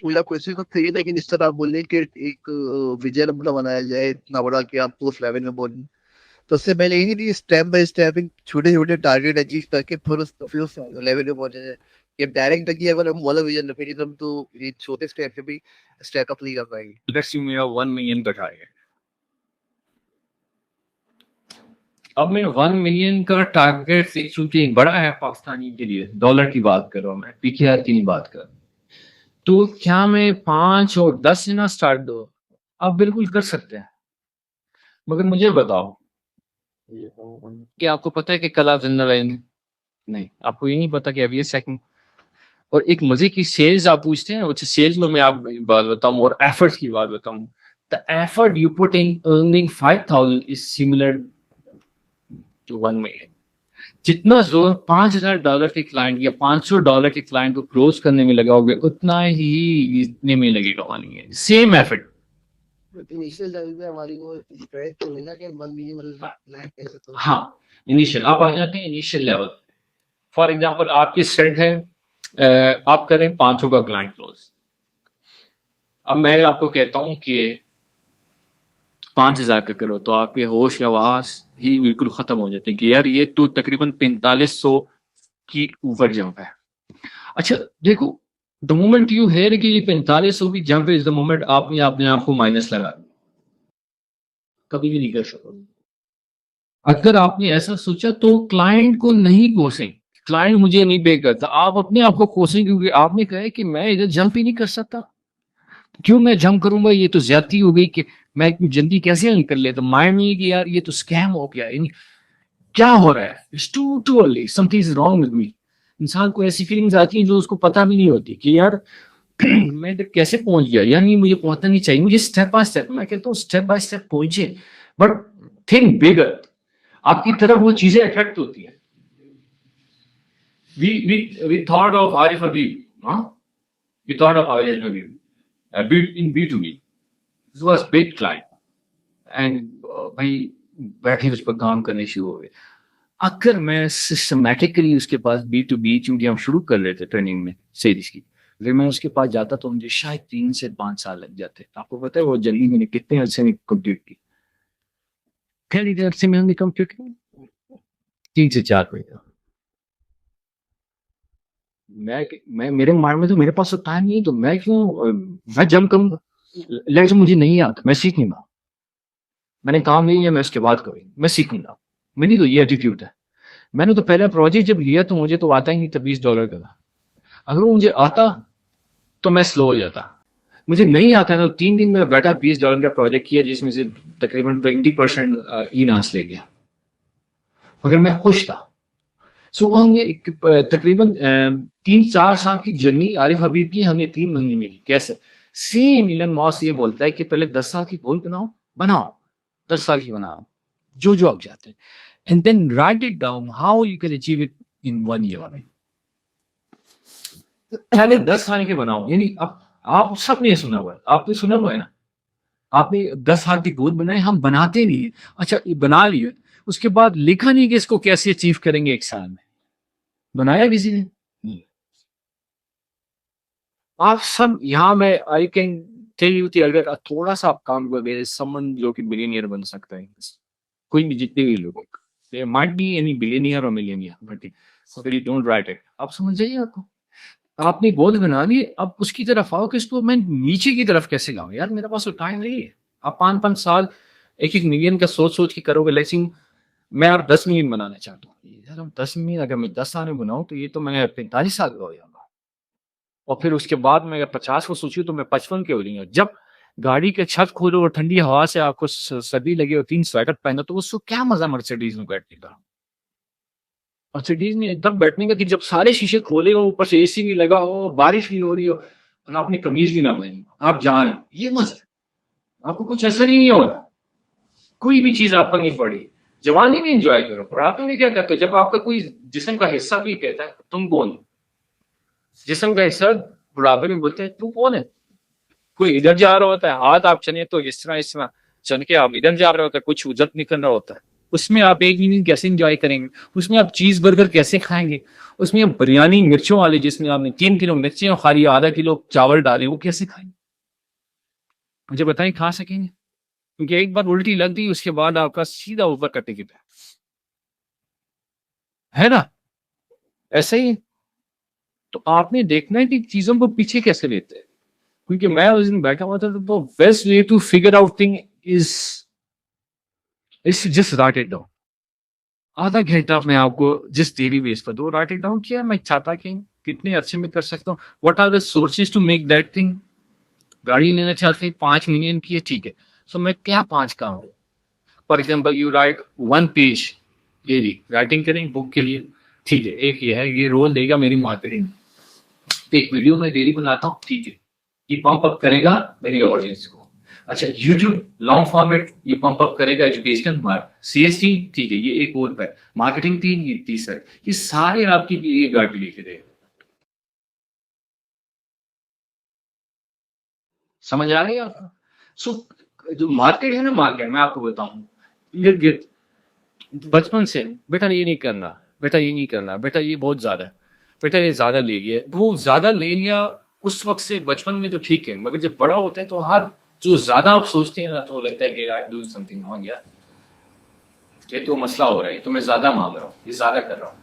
पूरा क्वेश्चन तो सही है, लेकिन इस तरह आप बोल रहे हैं कि एक विजन अपना बनाया जाए इतना बड़ा कि आपको उस लेवल में बोल, तो उससे पहले यही नहीं स्टेप बाय स्टेप छोटे छोटे टारगेट अचीव करके फिर उस लेवल पे पहुंचे जाए। ये डायरेक्ट तक ही अगर हम वाला विजन रखेंगे तो हम तो ये छोटे स्टेप से भी स्टेप अप नहीं कर पाएंगे। लेट्स यू मेरा 1 मिलियन तक आएगा। अब मैं 1 मिलियन का टारगेट चूंकि बड़ा है पाकिस्तानी के लिए, डॉलर की बात कर रहा हूँ मैं, पीकेआर की नहीं बात कर रहा। तो क्या मैं 5 और 10 से ना स्टार्ट दो? आप बिल्कुल कर सकते हैं, मगर मुझे बताओ कि आपको पता है कि कल आप जिंदा रहेंगे? नहीं, आपको ये नहीं पता कि अभी ये सेकंड। और एक मजे की सेल्स आप पूछते हैं, अच्छा सेल्स में मैं आप बात बताऊं और एफर्ट्स की बात बताऊं। The effort you put in earning 5,000 is similar to 1 million. जितना जोर $5,000 के क्लाइंट या $500 के क्लाइंट को क्लोज करने में लगाओगे, उतना ही इतने में लगेगा वाली है, सेम एफर्ट। इनिशियल लेवल पे हमारी वो स्ट्रेस तो लेना कि मन भी मतलब लाइफ कैसे तो। हाँ, इनिशियल आप आ जाते हैं इनिशियल लेवल। फॉर एग्जाम्पल आपकी स्ट्रेंथ है आप करें 500 का क्लाइंट क्लोज। अब मैं आपको कहता हूँ कि 5,000 का करो, तो आपके होश या आवास ही बिल्कुल खत्म हो जाते हैं कि यार ये तो तकरीबन 4500 की ऊपर जंप है। अच्छा देखो, द मोमेंट यू हेयर कि ये 4500 की जंप इज द मोमेंट आपने अपने आप को माइनस लगा दिया। कभी भी नहीं कर सकते। अगर आपने ऐसा सोचा तो क्लाइंट को नहीं कोसें, क्लाइंट मुझे नहीं पे करता, आप अपने आप को कोसें, क्योंकि आपने कहा है कि मैं इधर जंप ही नहीं कर सकता। क्यों मैं जंप करूंगा, ये तो ज्यादती हो गई कि मैं इतनी जल्दी कैसे अर्न कर लेता। माइंड में कि यार ये तो स्कैम हो गया, क्या हो रहा है, it's too too early, something is wrong with me. इंसान को ऐसी फीलिंग्स आती हैं जो उसको पता भी नहीं होती कि यार मैं इधर कैसे पहुंच गया, यार ये मुझे पहुंचना नहीं चाहिए, मुझे स्टेप बाय स्टेप, मैं कहता हूँ स्टेप बाय स्टेप पहुंचे, बट थिंक बिगर। आपकी तरफ वो चीजें अट्रैक्ट होती है। we thought of Arif Habib, huh? We thought of Arif Habib in B2B. This was big client and भाई बैठे उस पर काम करने शुरू हो गए। अगर मैं सिस्टमैटिकली उसके पास B2B, चूंकि हम शुरू कर रहे थे ट्रेनिंग में सेल्स की, अगर मैं उसके पास जाता तो मुझे शायद 3 से 5 साल लग जाते। आपको पता है वो जल्दी मैंने कितने अरसे में कंप्लीट की? खैर अरसे में हमने कंप्लीट की 3 से 4 महीने। मैं मेरे माइंड में तो मेरे पास तो टाइम नहीं, तो मैं क्यों मैं जंप करूंगा? लेकिन मुझे नहीं आता, मैं सीखूंगा। मैंने काम नहीं लिया, मैं उसके बाद करूंगा, मैं सीखूंगा। मेरी तो ये एटीट्यूड है। मैंने तो पहला प्रोजेक्ट जब लिया तो मुझे तो आता ही नहीं था $20 का था। अगर वो मुझे आता तो मैं स्लो हो जाता। मुझे नहीं आता तो 3 दिन में बैठा $20 का प्रोजेक्ट किया, जिसमें से तकरीबन 20% इनास ले गया, मगर मैं खुश था। सो हमने तकरीबन 3-4 साल की जर्नी आरिफ हबीब की हमने 3 महीने में की। कैसे? सेम इलन मॉस ये बोलता है कि पहले 10 साल की गोल बनाओ, बनाओ 10 साल की बनाओ, जो आप चाहते हैं, and then write it down how you can achieve it in 1 year. पहले 10 साल के बनाओ, यानी आप सबने सुना हुआ है, आपने सुना हुआ है ना, आपने 10 साल की गोल बनाए, हम बनाते नहीं है। अच्छा ये बना लिए, उसके बाद लिखा नहीं कि इसको कैसे अचीव करेंगे 1 साल में, बनाया किसी ने नहीं। आप सब यहाँ मैं आई कैन टेल यू कि अगर थोड़ा सा आप काम करोगे, समवन जो कि बिलियनियर बन सकता है। कोई भी, जितने भी लोग, there might be any billionaire और मिलियनियर, बट अगर यू डोंट राइट इट, आप समझ जाइए। आपको आपने गोल बना ली, अब उसकी तरफ आओ कि इसको मैं नीचे की तरफ कैसे लाऊं। यार मेरे पास तो टाइम नहीं है। आप 5-5 साल 1-1 मिलियन का सोच सोच के करोगे, लेकिन मैं यार 10 मिलियन बनाना चाहता हूँ। यार हम 10 मिलियन अगर मैं 10 साल में बनाऊं तो ये तो मैं 45 साल का हो जाऊंगा। और फिर उसके बाद मैं अगर 50 को सोचूं तो मैं 55 के हो जाऊंगा। जब गाड़ी के छत खोलो और ठंडी हवा से आपको सर्दी लगे और 3 स्वेटर पहनो, तो उसको क्या मजा मर्सिडीज में बैठने का। मर्सिडीज में तब बैठने का कि जब सारे शीशे खोले हो, ऊपर से एसी भी लगा हो, बारिश भी हो रही हो, और आपने कमीज भी ना पहनी, आप जा रहे हैं, ये मजा है। आपको कुछ असर ही नहीं हो रहा, कोई भी चीज आप पर नहीं पड़ी। जवानी में एंजॉय करो। और आप में क्या करते हो, जब आपका कोई जिस्म का हिस्सा भी कहता है तुम कौन हो, जिस्म का हिस्सा बुढ़ापे में बोलते हैं तू कौन है। कोई इधर जा रहा होता है, हाथ आप चले तो इस तरह चल के आप इधर जा रहे होते हैं, कुछ उजत निकल रहा होता है, उसमें आप एक दिन कैसे एंजॉय करेंगे, उसमें आप चीज बर्गर कैसे खाएंगे, उसमें आप बिरयानी मिर्चों वाले जिसमें आपने 3 किलो मिर्चें और खाली आधा किलो चावल डाले वो कैसे खाएंगे? मुझे बताएं खा सकेंगे? क्योंकि एक बार उल्टी लग गई उसके बाद आपका सीधा ऊपर का टिकट है ना? ऐसे ही तो आपने देखना है कि चीजों को पीछे कैसे लेते हैं। क्योंकि मैं उस दिन बैठा हुआ था तो best way to figure out thing is just write it down. आधा घंटा मैं आपको जिस डेली बेस पर दो राइट इट डाउन किया, मैं चाहता कि कितने अच्छे में कर सकता हूँ, what are the sources to make that thing. गाड़ी लेना चाहते हैं 5 मिलियन की है, ठीक है, सो मैं क्या 5 काम हूँ। For example you right 1 page daily writing करें बुक के लिए, ठीक है, एक ये है, ये रोल देगा मेरी मार्केटिंग। एक वीडियो मैं डेली बनाता हूँ, ठीक है, ये पंप अप करेगा मेरी ऑडियंस को। अच्छा, यूट्यूब लॉन्ग फॉर्मेट ये पंप अप करेगा एजुकेशन मार्क सीएसटी, ठीक है, ये एक और है मार्केटिंग 3, ये तीसरा, ये सारे आपके लिए गाड़ी लेके दे। समझ आ रही है आपको? सो जो मार्केट है ना, मार्केट मैं आपको बताऊं, ये बचपन से बेटा ये नहीं करना, बेटा ये नहीं करना, बेटा ये बहुत ज्यादा है, बेटा ये ज्यादा ले लिया, वो ज्यादा ले लिया उस वक्त से बचपन में तो ठीक है, मगर जब बड़ा होता है तो हर जो ज्यादा आप सोचते हैं ना तो लगता है कि आई डू समथिंग रॉन्ग यार, ये तो मसला हो रहा है, तो मैं ज्यादा मांग रहा हूँ, ये ज्यादा कर रहा हूँ।